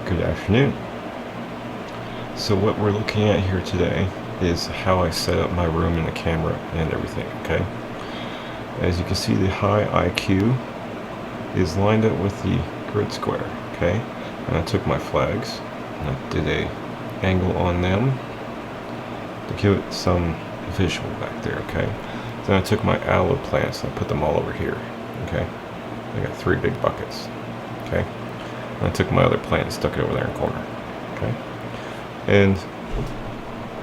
Good afternoon. So what we're looking at here today is how I set up my room and the camera and everything, okay? As you can see, the high IQ is lined up with the grid square, okay? And I took my flags and I did a angle on them to give it some visual back there, okay? Then I took my aloe plants and I put them all over here, okay? I got 3 big buckets, okay? And I took my other plant and stuck it over there in the corner, okay? And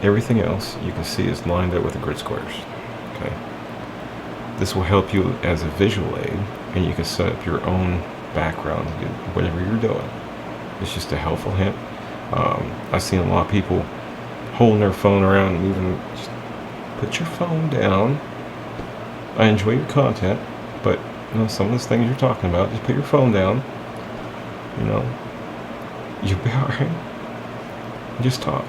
everything else you can see is lined up with the grid squares, okay? This will help you as a visual aid, and you can set up your own background to do whatever you're doing. It's just a helpful hint. I've seen a lot of people holding their phone around and moving. Just put your phone down. I enjoy your content, but some of those things you're talking about, just put your phone down. You'll be alright. Just talk.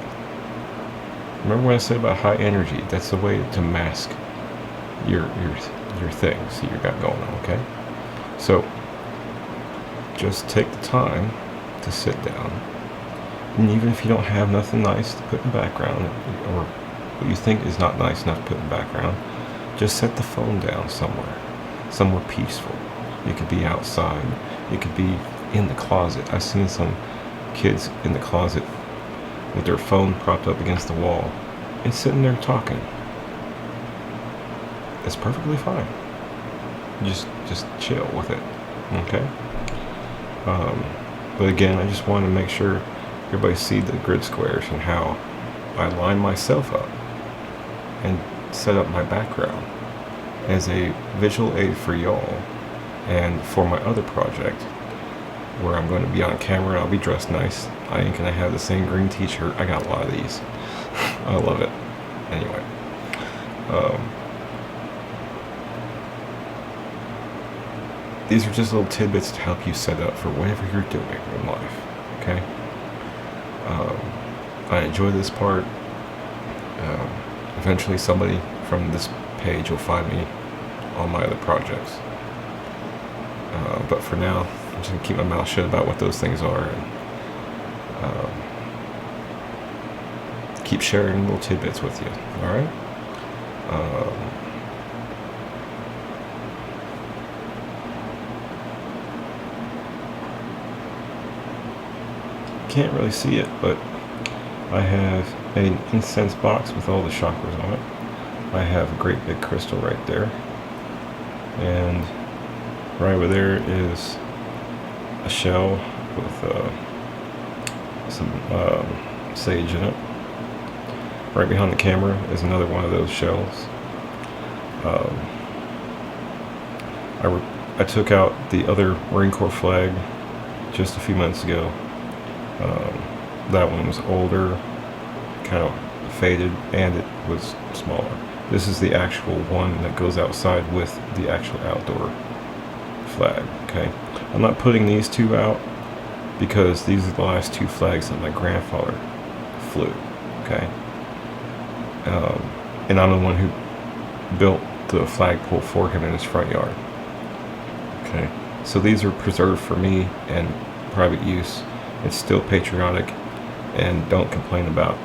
Remember what I said about high energy? That's the way to mask your things that you got going on, okay? So just take the time to sit down, and even if you don't have nothing nice to put in the background, or what you think is not nice enough to put in the background, just set the phone down somewhere peaceful. It could be outside, it could be in the closet. I've seen some kids in the closet with their phone propped up against the wall and sitting there talking. It's perfectly fine. Just chill with it, okay? But again, I just want to make sure everybody see the grid squares and how I line myself up and set up my background as a visual aid for y'all, and for my other project where I'm going to be on camera. I'll be dressed nice. I ain't gonna have the same green t-shirt. I got a lot of these. I love it. Anyway, these are just little tidbits to help you set up for whatever you're doing in life, okay? I enjoy this part. Eventually somebody from this page will find me on my other projects. But for now, I'm just gonna keep my mouth shut about what those things are, and keep sharing little tidbits with you, alright? Can't really see it, but I have an incense box with all the chakras on it. I have a great big crystal right there, and right over there is a shell with some sage in it. Right behind the camera is another one of those shells. I took out the other Marine Corps flag just a few months ago. That one was older, kind of faded, and it was smaller. This is the actual one that goes outside with the actual outdoor flag, okay? I'm not putting these two out because these are the last 2 flags that my grandfather flew, okay? And I'm the one who built the flagpole for him in his front yard, okay? So these are preserved for me and private use. It's still patriotic, and don't complain about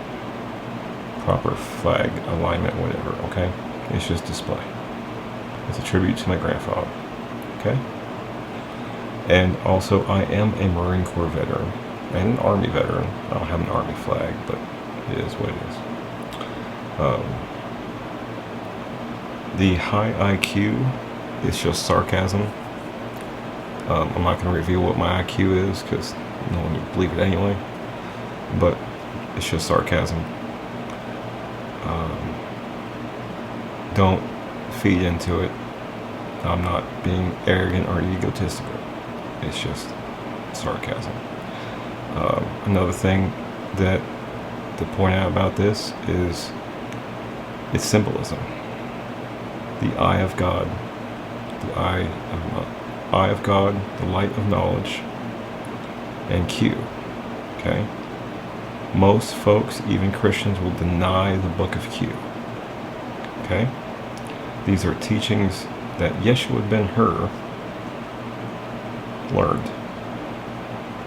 proper flag alignment, whatever, okay? It's just display. It's a tribute to my grandfather, okay? And also, I am a Marine Corps veteran and an Army veteran. I don't have an Army flag, but it is what it is. The high IQ is just sarcasm. I'm not going to reveal what my IQ is because no one would believe it anyway, but it's just sarcasm. Don't feed into it. I'm not being arrogant or egotistical. It's just sarcasm. Another thing that to point out about this is its symbolism. The eye of God, the eye of God, the light of knowledge, and Q. Okay? Most folks, even Christians, will deny the book of Q. Okay? These are teachings that Yeshua ben Hur learned.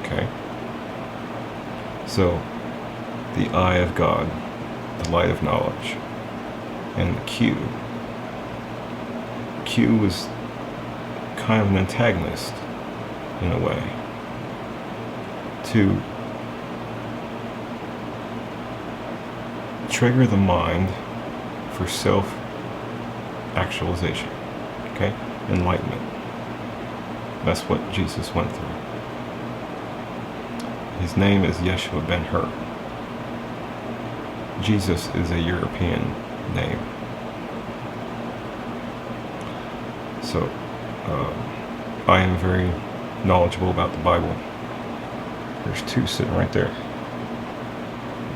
Okay? So, the eye of God, the light of knowledge, and the Q. Q was kind of an antagonist, in a way, to trigger the mind for self-actualization, okay? Enlightenment. That's what Jesus went through. His name is Yeshua ben Hur. Jesus is a European name. So, I am very knowledgeable about the Bible. There's two sitting right there.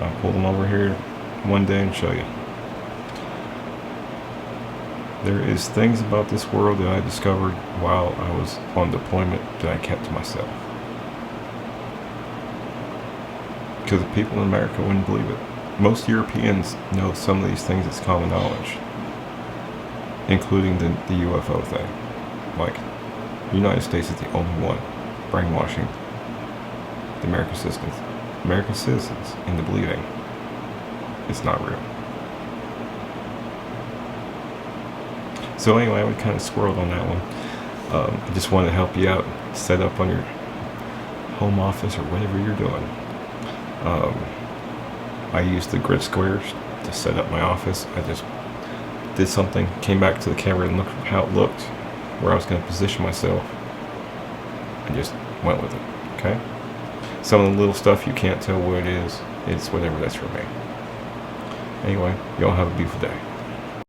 I'll pull them over here one day and show you. There is things about this world that I discovered while I was on deployment that I kept to myself. Because the people in America wouldn't believe it. Most Europeans know some of these things as common knowledge, including the UFO thing. Like, the United States is the only one brainwashing the American citizens into believing it's not real. So anyway, we kind of squirreled on that one. I just wanted to help you out, set up on your home office or whatever you're doing. I used the grid squares to set up my office. I just did something, came back to the camera and looked at how it looked, where I was going to position myself, and just went with it, okay? Some of the little stuff you can't tell what it is, it's whatever that's for me. Anyway, y'all have a beautiful day.